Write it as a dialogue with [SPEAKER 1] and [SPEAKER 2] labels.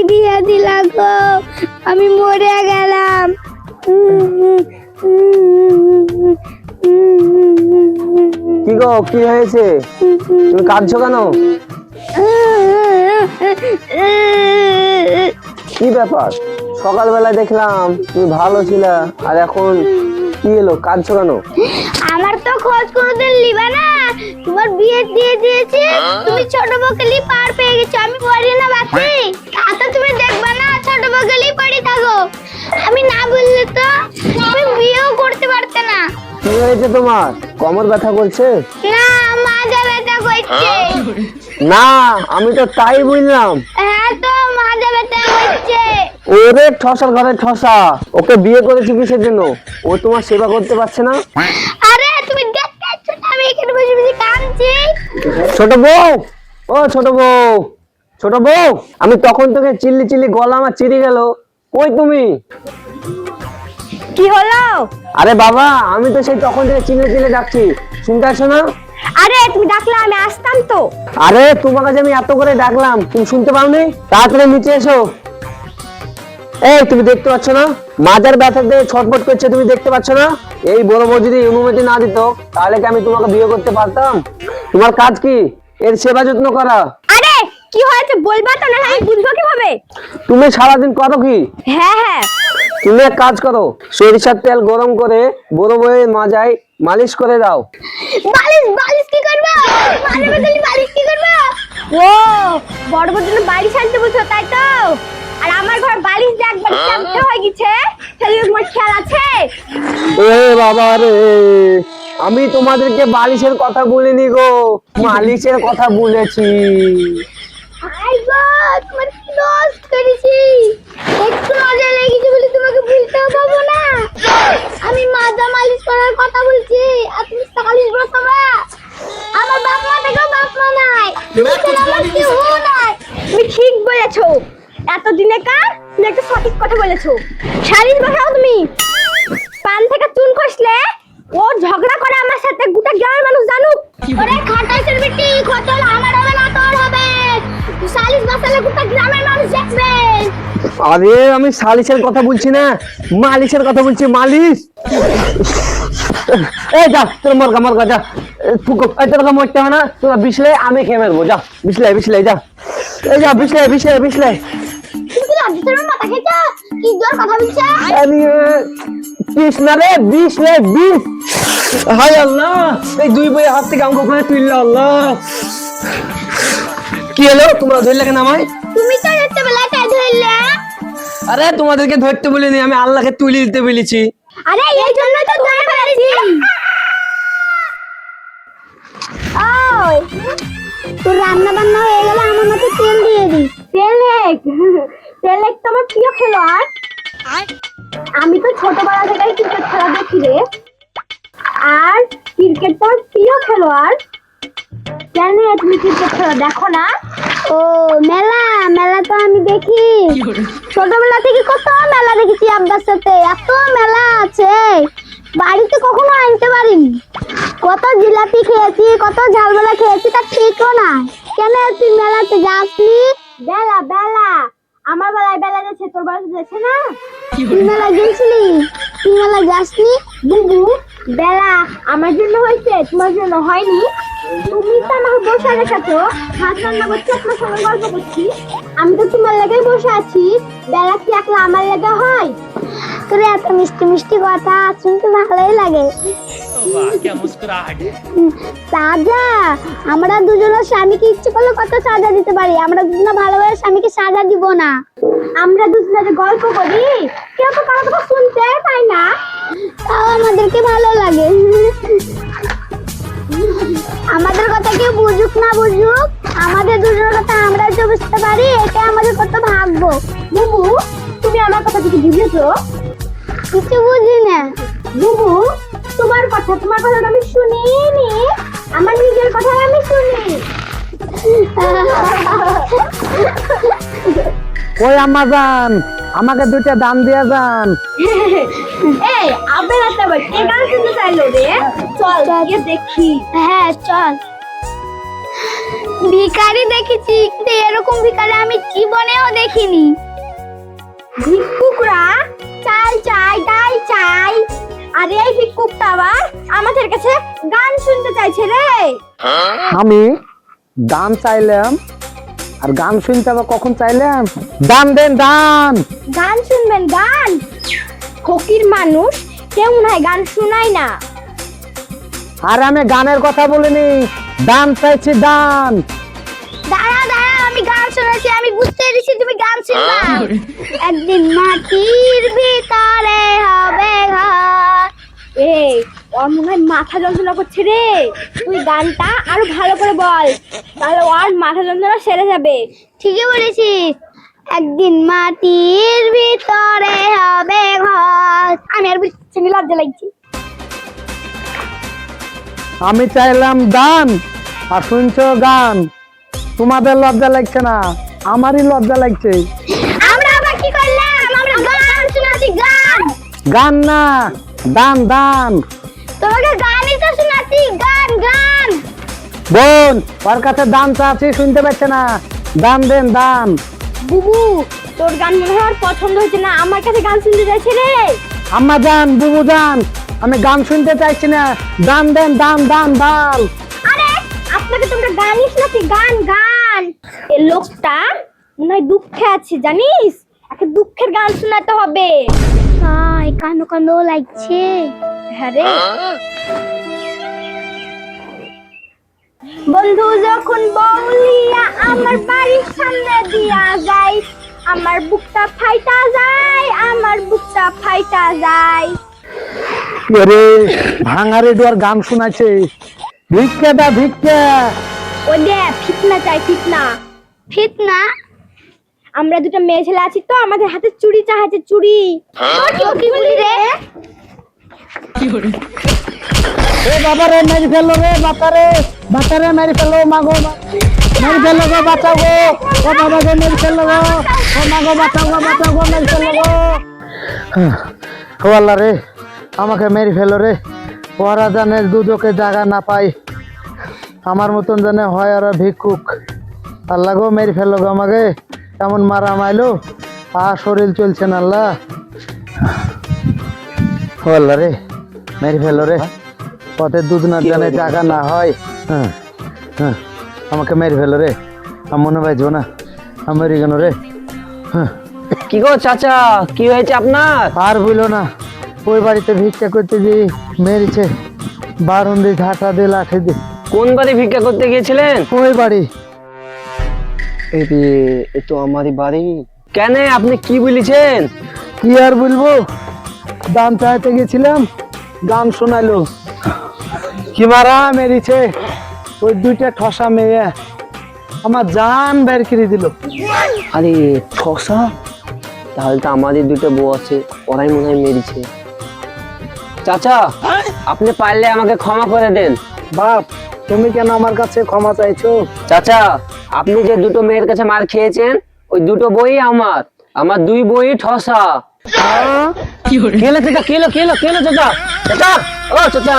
[SPEAKER 1] বিয়ে দিলা গো, আমি মরে গেলাম।
[SPEAKER 2] কি গো, কি হয়েছে? তুমি কাঁদছো কেন? কি ব্যাপার? সকালবেলা দেখলাম তুমি ভালো ছিলা, আর এখন কি এলো, কাঁদছো কেন?
[SPEAKER 1] আমার তো খোঁজ কোনোদিন লিবা না, তোমার বিয়ে দিয়ে দিয়েছি, তুমি ছোট বকলি পার পেয়ে গেছো, আমি পড়ি না বাকি। তা তুমি দেখবা না ছোট বকলি পড়ি থাকো, আমি না বললে তো তুমি বিয়েও করতে পারতে না।
[SPEAKER 2] কি হয়েছে তোমার? কোমর ব্যথা করছে?
[SPEAKER 1] না, মাজা ব্যথা করছে।
[SPEAKER 2] না, আমি তো তাই বুঝলাম।
[SPEAKER 1] হ্যাঁ তো মাজা ব্যথা করছে।
[SPEAKER 2] ওরে ঠসার ঘরে ঠসা, ওকে বিয়ে করেছি কিসের জন্য? ও তোমার সেবা করতে পারছে না?
[SPEAKER 1] আরে তুমি দেখতে পাচ্ছ না আমি এখানে বসে বসে কাঁদছি?
[SPEAKER 2] ছোট বউ, ও ছোট বউ, ছোট বউ, আমি তখন তোকে চিল্লি চিল্লি গলা আমার চিড়ে গেল, কই তুমি?
[SPEAKER 1] কি হলো?
[SPEAKER 2] আরে বাবা, আমি তো সেই তখন থেকে চিল্লে চিল্লে ডাকছি, শুনতে আসছো না?
[SPEAKER 1] আরে তুমি ডাকলে আমি আসতাম তো।
[SPEAKER 2] আরে তোমার কাছে আমি এত করে ডাকলাম, তুমি শুনতে পাওনি? তাড়াতাড়ি নিচে এসো। এই তুমি দেখতে পাচ্ছ না মাজার ব্যথাতে ছটফট করছে, তুমি দেখতে পাচ্ছ না? এই বড় বউ যদি অনুমতি না দিত তাহলে কি আমি তোমাকে বিয়ে করতে পারতাম? তোমার কাজ কি এর সেবা যত্ন করা?
[SPEAKER 1] আরে কি হয়েছে বলবা তো, না আমি বুঝবো কিভাবে?
[SPEAKER 2] তুমি সারাদিন করো কি?
[SPEAKER 1] হ্যাঁ হ্যাঁ,
[SPEAKER 2] তুমি এক কাজ করো, সরিষার তেল গরম করে বড় বউয়ের মাজায় মালিশ করে দাও।
[SPEAKER 1] বালিশ বালিশ কি করবে? মাঝে বদলি বালিশ কি করবে? ও বড় বড় জন্য বালিশ আনতে বলছো তাই তো? আর আমার ঘর বালিশ দিয়ে একবার চাপতে হয়ে গেছে, তাহলে তোমার খেয়াল আছে?
[SPEAKER 2] এ বাবা রে, আমি তোমাদেরকে বালিশের কথা বলিনি গো, মালিশের কথা বলেছি।
[SPEAKER 1] আই গো, তোমার কি দোষ করেছি? একটু মজা লেগেছে বলে তোমাকে ভুলতে পারবো না। আমি মাজা মালিশ করার কথা বলছি আর তুমি সালিশ বসাবা। আমার বাপ মা দেখো, বাপ মা নাই, তুমি ছাড়া আমার কেউ নাই। তুমি ঠিক বলেছো, এতদিনে কার তুমি একটা সঠিক কথা বলেছো। সালিশ বসাও তুমি। পান থেকে চুন খসলে ও ঝগড়া করে আমার সাথে, গোটা গ্রামের মানুষ জানুক। ওরে খাটাইছের বেটি, খতল আমার হবে না তোর হবে। তুই সালিশ বসালে গোটা গ্রামের মানুষ দেখবে।
[SPEAKER 2] আরে আমি সালিশের কথা বলছি না, মালিশের কথা বলছি, মালিশ। এই যা, তোর মরগা মরগা যা, ফুকো তোর মরতে হবে না, তোরা বিছলে আমি খেয়ে মারবো, যা বিছলে বিছলে যা, এই যা বিছলে বিছলে বিছলে।
[SPEAKER 1] তুমি রাজের মাথা খেয়েছো, কি জোর কথা বলছো?
[SPEAKER 2] আরে বিষ না রে, বিছলে বিষ। হায় আল্লাহ, এই দুই বই হাত থেকে আমাকে ওখানে তুললো, আল্লাহ। কি হলো, তোমরা ধরলে কেন আমায়?
[SPEAKER 1] তুমি তো যেতে বেলায় তাই ধরলে।
[SPEAKER 2] আরে তোমাদেরকে ধরতে বলিনি, আমি আল্লাহকে তুলে দিতে বলেছি।
[SPEAKER 1] আরে এই জন্যই তো ধরে ফেলেছি। ওই তোর রান্না বান্না হয়ে গেলে আমার মতো তেল দিয়ে দিস। তেল এক তো আমার প্রিয় খেলোয়াড়। আমি তো ছোটবেলা থেকে ক্রিকেট খেলা দেখি রে, আর ক্রিকেট তো আমার প্রিয় খেলোয়াড়। কেন তুমি ক্রিকেট খেলা দেখো না? ও মেলা, মেলা তো আমি দেখি, ছোটবেলা থেকে কত মেলা দেখেছি আব্বার সাথে, এত মেলা আছে বাড়িতে কখনো আনতে পারিনি। কত জিলাপি খেয়েছি, কত ঝালমেলা খেয়েছি, তা ঠিকও না। কেন তুই মেলাতে যাসনি? বেলা বেলা আমার বেলায় বেলা যাচ্ছে, তোর বেলা যাচ্ছে না? তুই মেলা গেছিলি, তুই মেলা যাসনি? বুবু বেলা আমার জন্য হয়েছে, তোমার জন্য হয়নি। তুমি তো আমাকে বসে রেখেছো, ভাত রান্না করছি, আপনার সঙ্গে গল্প করছি, আমি তো তোমার লেগেই বসে আছি। বেলা কি একলা আমার লেগে হয়? তোর এত মিষ্টি মিষ্টি কথা শুনতে ভালোই লাগে। সাজা, আমরা দুজনের স্বামীকে ইচ্ছে করলে কত সাজা দিতে পারি, আমরা দুজনে ভালোভাবে স্বামীকে সাজা দিব না। আমরা দুজনে যে গল্প করি, কেউ তো কারো কথা শুনতে তাই না, তাও আমাদেরকে ভালো লাগে। আমাদের কথা কেউ বুঝুক না বুঝুক, আমাদের দুজনের কথা আমরা যে বুঝতে পারি, এটা আমাদের কত ভাগ্য। বুবু তুমি আমার কথা কিছু বুঝেছো? কিছু বুঝি না। বুবু তোমার কথা আমি শুনিনি, আমার নিজের কথা আমি শুনি।
[SPEAKER 2] ওই আম্মা জান, আমাকে দুইটা দাম দিয়ে যান।
[SPEAKER 1] এই আবার একটা বার কে গান শুনতে চাইলো রে? চল গিয়ে দেখি। হ্যাঁ চল। ভিখারি দেখেছি, কিন্তু এরকম ভিখারি আমি জীবনেও দেখিনি। ভিক্ষুকরা চাল চাই, ডাল চাই, আর এই ভিক্ষুকটা আবার আমাদের কাছে গান শুনতে চাইছে রে।
[SPEAKER 3] আমি দান চাইলাম আর গান শুনতে আবার কখন চাইলাম? দান দেন দান।
[SPEAKER 1] গান শুনবেন? গান ফকির মানুষ, কেউ নাই গান শুনাই না।
[SPEAKER 3] আর আমি গানের কথা বলিনি, দান চাইছি দান।
[SPEAKER 1] দাঁড়া দাঁড়া, আমি গান শোনাচ্ছি, আমি বুঝতে পেরেছি তুমি গান শুনবা। একদিন মাটির ভিতরে হবে ঘর। এই ওর মনে হয় মাথা যন্ত্রণা করছে রে, তুই গানটা আরো ভালো করে বল, তাহলে ওর মাথা যন্ত্রণা সেরে যাবে। ঠিকই বলেছিস, একদিন মাটির ভিতরে হবে ঘর। আমি আর বুঝছি না, লজ্জা লাগছে।
[SPEAKER 3] আমি চাইলাম দান আর শুনছো গান। তোমাদের লজ্জা লাগছে না, আমারই লজ্জা লাগছে।
[SPEAKER 1] আমরা আবার কি করলাম? আমরা গান শোনাচ্ছি, গান।
[SPEAKER 3] গান না, দান দান।
[SPEAKER 1] তোমাকে গানই তো শোনাচ্ছি, গান গান।
[SPEAKER 3] বোন, ওর কাছে দান চাচ্ছি, শুনতে পাচ্ছে না। দান দেন দান।
[SPEAKER 1] বুবু, তোর গান মনে হয় ওর পছন্দ হয়েছে না, আমার কাছে গান শুনতে চাইছে রে।
[SPEAKER 3] আম্মা যান, বুবু যান, আমি গান শুনতে চাইছি না। দান দেন দান দান দান।
[SPEAKER 1] আরে আপনাকে তোমরা গানই শোনাচ্ছি, গান গান। এই লোকটা মনে হয় দুঃখে আছে, জানিস, একটা দুঃখের গান শোনাতে হবে। হাই, কানো কানো লাগছে। হ্যাঁ রে। বন্ধু যখন বউলিয়া আমার বাড়ির সামনে দিয়া যায়, আমার বুকটা ফাইটা যায়, আমার বুকটা ফাইটা যায়।
[SPEAKER 3] আরে ভাঙারে ডুয়ার গান শোনাচ্ছে। ভিক্ষা দা ভিক্ষা।
[SPEAKER 1] ওই দে, ফিতনা চাই, ফিতনা। ফিতনা? আমরা দুটো মেয়ে ছেলে আছি তো, আমাদের হাতে চুড়ি চাহাচ্ছে, চুড়ি। তোর কি বলি রে?
[SPEAKER 3] এ বাবা রে, মেরে ফেলো রে, বাতারে বাতারে মেরে ফেলো, মাগো মেরে ফেলো গো, বাঁচাও গো। ও বাবা গো, মেরে ফেলো গো। ও মাগো, বাঁচাও গো, বাঁচাও গো, মেরে ফেলো গো। ও আল্লাহ রে, আমাকে মেরে ফেলো রে। ওরা জানে দুজকে জায়গা না পাই, আমার মতন জানে হয় ওরা ভিক্ষুক। আল্লাহ গো, মেরে ফেলো গো আমাকে। এমন মারা মাইলো, আর শরীর চলছে না আল্লাহ। ও আল্লাহ রে, মেরে ফেলো রে। পথে দুধ না জানে জায়গা না হয়। হ্যাঁ হ্যাঁ, আমাকে মেরে ফেলো রে। আমার মনে বাজবো না, আমি মরে গেল রে। হ্যাঁ,
[SPEAKER 2] কি গো চাচা, কি হয়েছে আপনার?
[SPEAKER 3] আর বইলো না, ওই বাড়িতে ভিক্ষা করতে গিয়ে মেরেছে। বারণ দিয়ে ঝাঁটা দিয়ে লাঠি দিয়ে।
[SPEAKER 2] কোন বাড়ি ভিক্ষা করতে গিয়েছিলেন?
[SPEAKER 3] ওই বাড়ি।
[SPEAKER 2] এই রে, এ তো আমারই বাড়ি। কেন, আপনি কি বলেছেন?
[SPEAKER 3] কি আর বলবো, দান চাইতে গেছিলাম, গান শোনাইলো। কি মারা মেরেছে, ওই দুইটা ঠসা মেয়ে আমার জান বের করে দিল।
[SPEAKER 2] আরে ঠসা, তাহলে তো আমাদের দুটো বউ আছে, ওরাই মনে হয় মেরেছে। চাচা, আপনি পারলে আমাকে ক্ষমা করে দেন।
[SPEAKER 3] বাপ, তুমি কেন আমার কাছে ক্ষমা চাইছো?
[SPEAKER 2] চাচা, আপনি যে দুটো মেয়ের কাছে মার খেয়েছেন, ওই দুটো বই আমার, আমার দুই বই ঠসা। কেলো চাচা, কেলো চাচা, চাচা, ও চাচা।